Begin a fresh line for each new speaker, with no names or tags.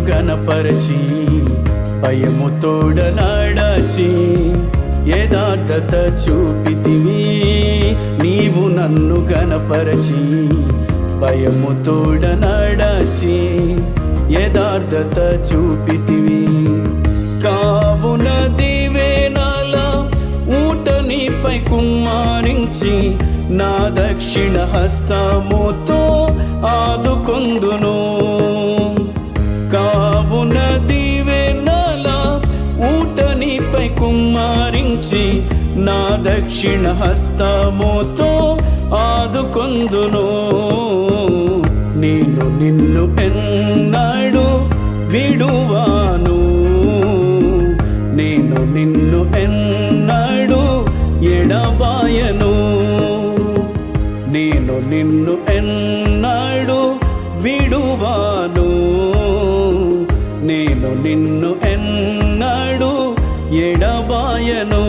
గణపరచి భయముతోడ నడచి యథార్థత చూపితివి. నీవు నన్ను గణపరచి భయముతోడ నడచి యథార్థత చూపితివి. కావున దివేనాల ఊటనిపై కుమ్మారించి నా దక్షిణ హస్తముతో ఆదుకొందును. కావున దివేనాల ఊటనిపై కుమ్మారించి నా దక్షిణ హస్తముతో ఆదుకొందును. నేను నిన్ను ఎన్నడూ విడువాను, నేను నిన్ను ఎన్నడూ ఎడబాయను. నేను నిన్ను ఎన్నడూ విడువాను, నేను నిన్ను ఎన్నడూ ఎడబాయను.